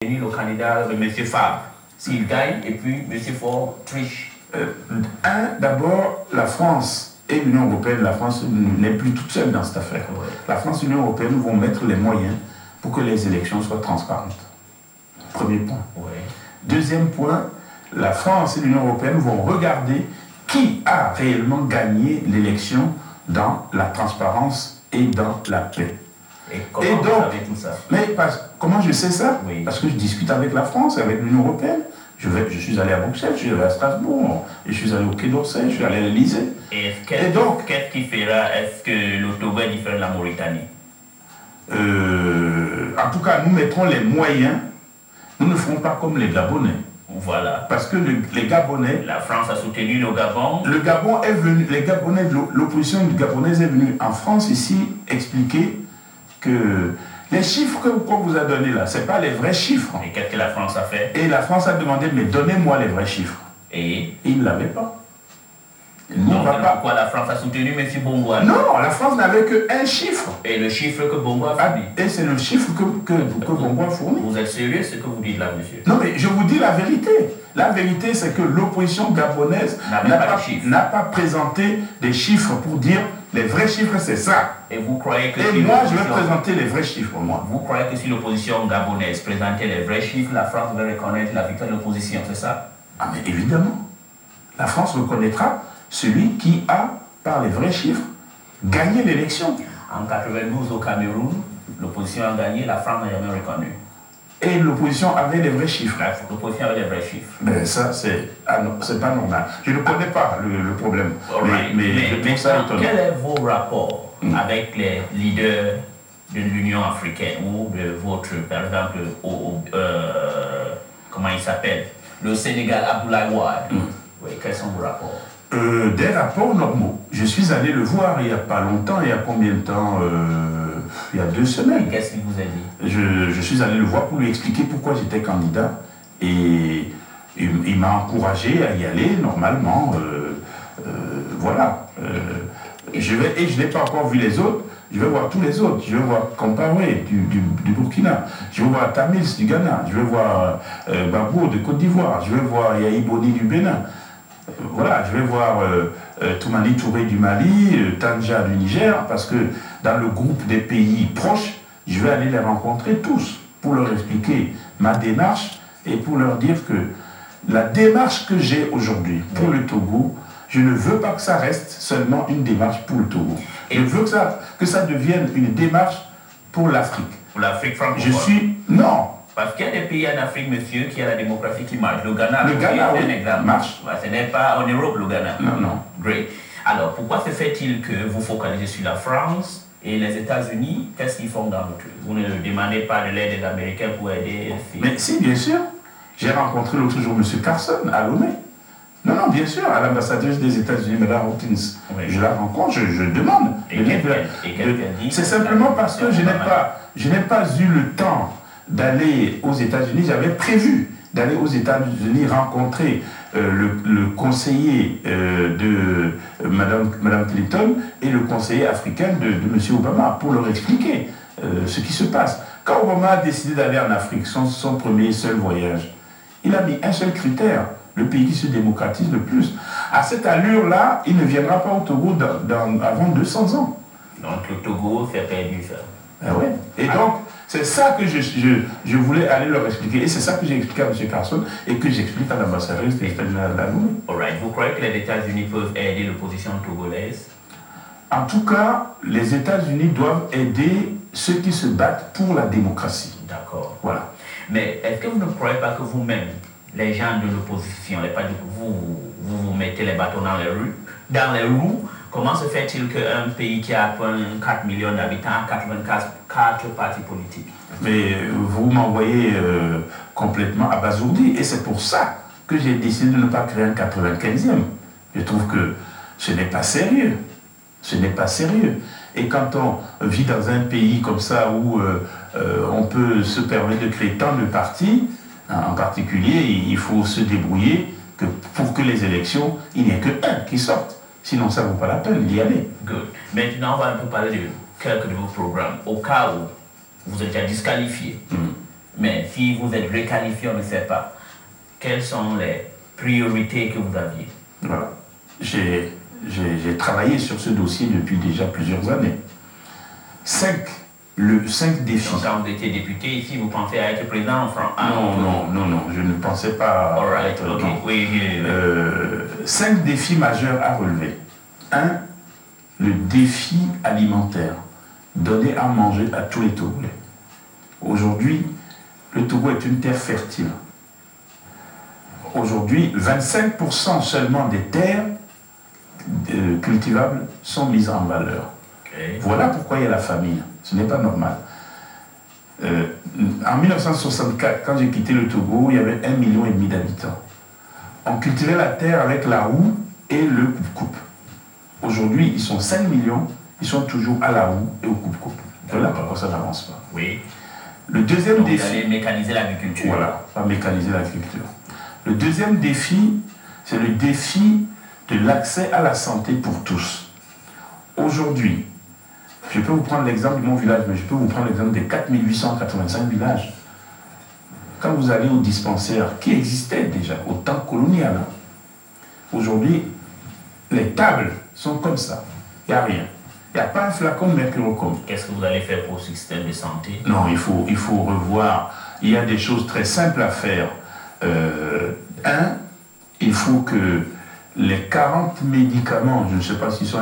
le candidat de M. Fabre. S'il gagne, et puis M. Faure triche. D'abord, la France et l'Union européenne, la France n'est plus toute seule dans cette affaire. Ouais. La France et l'Union européenne vont mettre les moyens pour que les élections soient transparentes. Premier point. Ouais. Deuxième point, la France et l'Union européenne vont regarder qui a réellement gagné l'élection dans la transparence et dans la paix. Et comment vous savez tout ça? Comment je sais ça? Oui. Parce que je discute avec la France et avec l'Union européenne. Je suis allé à Bruxelles, je suis allé à Strasbourg, je suis allé au Quai d'Orsay, je suis allé à l'Élysée. Et qu'est-ce qui fera? Est-ce que le Togo est différent de la Mauritanie? En tout cas, nous mettrons les moyens. Nous ne ferons pas comme les Gabonais. Voilà. Parce que les Gabonais... La France a soutenu le Gabon. Le Gabon est venu... Les Gabonais, l'opposition gabonaise est venue en France ici expliquer que les chiffres qu'on vous a donnés là, ce n'est pas les vrais chiffres. Et qu'est-ce que la France a fait? Et la France a demandé, mais donnez-moi les vrais chiffres. Et ils ne l'avaient pas. Donc, pourquoi la France a soutenu M. Bongo? Non, la France n'avait qu'un chiffre. Et le chiffre que Bongo a fourni? Et c'est le chiffre que Bongo a fourni. Vous êtes sérieux ce que vous dites là, monsieur? Non, mais je vous dis la vérité. La vérité, c'est que l'opposition gabonaise n'a pas présenté des chiffres pour dire les vrais chiffres, c'est ça. Et vous croyez que Et moi, je vais présenter les vrais chiffres, moi. Vous croyez que si l'opposition gabonaise présentait les vrais chiffres, la France va reconnaître la victoire de l'opposition, c'est ça? Ah, mais évidemment. La France reconnaîtra celui qui a, par les vrais chiffres, gagné l'élection. En 92 au Cameroun, l'opposition a gagné, la France n'a jamais reconnu. Et l'opposition avait les vrais chiffres. L'opposition avait les vrais chiffres. Mais ça, c'est pas normal. Je ne connais pas le problème. Mais ça, quel est vos rapports avec les leaders de l'Union africaine ou de votre, par exemple, comment il s'appelle? Le Sénégal, Abdoulaye Wade. Oui, quels sont vos rapports? Des rapports normaux. Je suis allé le voir il n'y a pas longtemps, il y a combien de temps? Il y a 2 semaines. Qu'est-ce qu'il vous a dit? Je suis allé le voir pour lui expliquer pourquoi j'étais candidat. Et il m'a encouragé à y aller normalement. Voilà. Et je n'ai pas encore vu les autres. Je vais voir tous les autres. Je vais voir Compaoré du Burkina. Je vais voir Tamils du Ghana. Je vais voir Babou de Côte d'Ivoire. Je vais voir Yahi Boni du Bénin. Voilà, je vais voir Toumani Touré du Mali, Tanja du Niger, parce que dans le groupe des pays proches, je vais aller les rencontrer tous pour leur expliquer ma démarche et pour leur dire que la démarche que j'ai aujourd'hui pour le Togo, je ne veux pas que ça reste seulement une démarche pour le Togo. Je veux que ça devienne une démarche pour l'Afrique. Pour l'Afrique francophone? Non. Parce qu'il y a des pays en Afrique, monsieur, qui a la démocratie qui marche. Le Ghana, oui, marche. Ce n'est pas en Europe, le Ghana. Non. Great. Alors, pourquoi se fait-il que vous focalisez sur la France et les États-Unis? Qu'est-ce qu'ils font dans votre... Vous ne demandez pas de l'aide des Américains pour aider... Mais si, bien sûr. J'ai rencontré l'autre jour M. Carson à Lomé. Non, bien sûr, à l'ambassadrice des États-Unis, Mme Hawkins. Oui. Je la rencontre, je demande. C'est simplement parce que je n'ai pas eu le temps d'aller aux États-Unis. J'avais prévu d'aller aux États-Unis rencontrer le conseiller de Mme Clinton et le conseiller africain de M. Obama pour leur expliquer ce qui se passe. Quand Obama a décidé d'aller en Afrique, son premier et seul voyage, il a mis un seul critère, le pays qui se démocratise le plus. À cette allure-là, il ne viendra pas au Togo avant 200 ans. Donc le Togo, c'est perdu ça. Ah ouais. Et donc, c'est ça que je voulais aller leur expliquer. Et c'est ça que j'ai expliqué à M. Carson et que j'explique à l'ambassadrice des États-Unis à la Lomé. Alright. Vous croyez que les États-Unis peuvent aider l'opposition togolaise? En tout cas, les États-Unis doivent aider ceux qui se battent pour la démocratie. D'accord. Voilà. Mais est-ce que vous ne croyez pas que vous-même, les gens de l'opposition, vous mettez les bâtons dans les roues? Comment se fait-il qu'un pays qui a 4 millions d'habitants a 84 partis politiques? Mais vous m'envoyez complètement abasourdi. Et c'est pour ça que j'ai décidé de ne pas créer un 95e. Je trouve que ce n'est pas sérieux. Ce n'est pas sérieux. Et quand on vit dans un pays comme ça où on peut se permettre de créer tant de partis, en particulier, il faut se débrouiller pour que les élections, il n'y ait qu'un qui sorte. Sinon, ça ne vaut pas la peine d'y aller. Good. Maintenant, on va un peu parler de quelques de vos programmes. Au cas où vous êtes déjà disqualifié, Mais si vous êtes requalifié, on ne sait pas. Quelles sont les priorités que vous aviez? Voilà. J'ai travaillé sur ce dossier depuis déjà plusieurs années. 5 défis. Donc, quand vous étiez député ici, vous pensez à être président en France? Non, je ne pensais pas être... Okay. Oui. 5 défis majeurs à relever. 1, le défi alimentaire. Donner à manger à tous les Togolais. Aujourd'hui, le Togo est une terre fertile. Aujourd'hui, 25% seulement des terres cultivables sont mises en valeur. Okay. Voilà pourquoi il y a la famine. Ce n'est pas normal. En 1964, quand j'ai quitté le Togo, il y avait 1,5 million d'habitants. On cultivait la terre avec la houe et le coupe-coupe. Aujourd'hui, ils sont 5 millions, ils sont toujours à la houe et au coupe-coupe. Voilà pourquoi ça n'avance pas. Oui. Le deuxième défi... Vous allez mécaniser l'agriculture. Voilà, pas mécaniser l'agriculture. Le deuxième défi, c'est le défi de l'accès à la santé pour tous. Aujourd'hui, je peux vous prendre l'exemple de mon village, mais je peux vous prendre l'exemple des 4885 villages. Quand vous allez au dispensaire, qui existait déjà au temps colonial, hein, aujourd'hui, les tables sont comme ça. Il n'y a rien. Il n'y a pas un flacon de mercurochrome. Qu'est-ce que vous allez faire pour le système de santé? Non, il faut revoir. Il y a des choses très simples à faire. Il faut que les 40 médicaments, je ne sais pas s'ils sont